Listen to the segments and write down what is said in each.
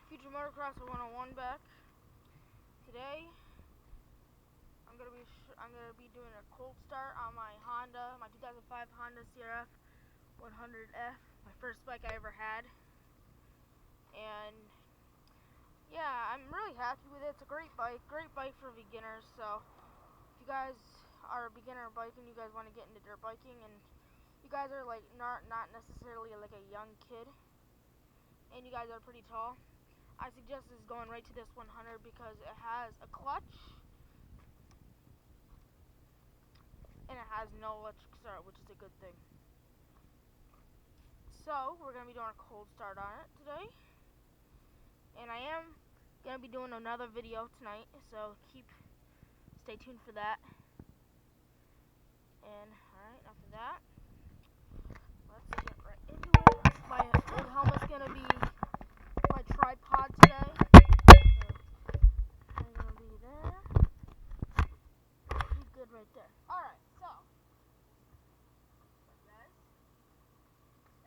Future Motocrosser 101 back. Today, I'm gonna be doing a cold start on my 2005 Honda CRF100F, my first bike I ever had. And yeah, I'm really happy with it. It's a great bike for beginners. So if you guys are a beginner biking, you guys want to get into dirt biking, and you guys are like not necessarily like a young kid, and you guys are pretty tall, I suggest is going right to this 100 because it has a clutch and it has no electric start, which is a good thing. So we're gonna be doing a cold start on it today, and I am gonna be doing another video tonight, so stay tuned for that. And alright, after that, let's get right into it. My old helmet's gonna be my tripod today. So I'm gonna be there. Be good right there. Alright, so guys,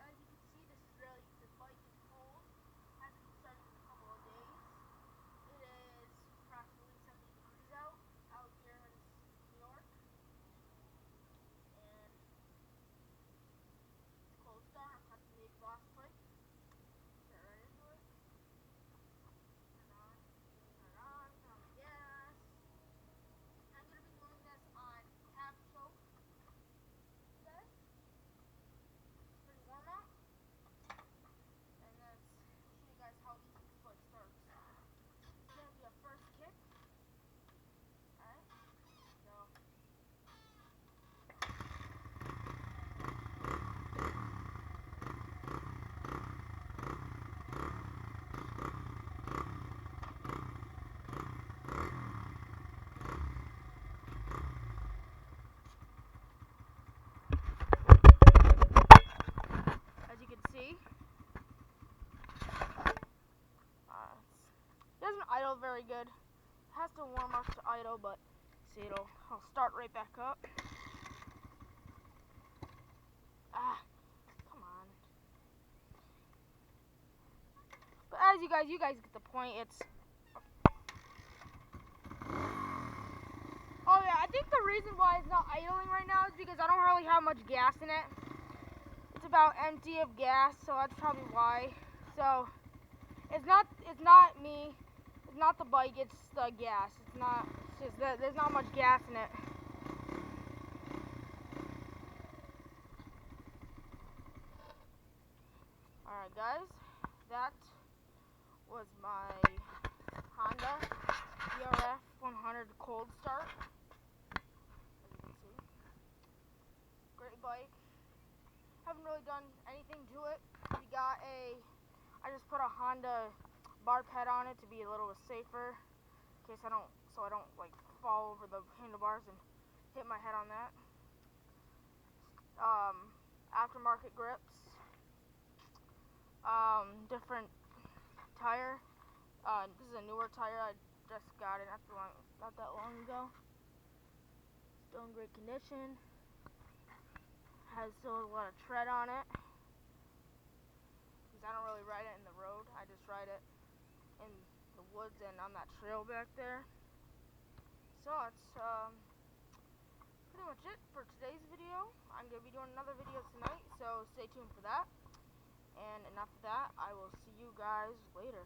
as you can see, the bike is cold. Hasn't been started in a couple of days. It is approximately 70 degrees out here in New York. And it's cold start. I'm pressing the exhaust brake. Get right into it. Turn on the gas. I'm going to be doing this on half choke. Okay? Pretty warm out. And let's show you guys how easy this bike starts. It's going to be a first kick. Alright? So as you can see, it doesn't idle very good. It has to warm up to idle, but see, I'll start right back up. Come on. But as you guys get the point. Oh yeah, I think the reason why it's not idling right now is because I don't really have much gas in it. It's about empty of gas, so that's probably why. So it's not me, it's not the bike, it's the gas. It's just that there's not much gas in it. Alright guys, that was my Honda CRF100 cold start. As you can see, great bike. Haven't really done anything to it. I just put a Honda bar pad on it to be a little bit safer, in case I don't like fall over the handlebars and hit my head on that. Aftermarket grips, different tire. This is a newer tire. I just got it not that long ago. Still in great condition. Has still a lot of tread on it. Because I don't really ride it in the road. I just ride it in the woods and on that trail back there. So that's pretty much it for today's video. I'm going to be doing another video tonight, so stay tuned for that. And after that, I will see you guys later.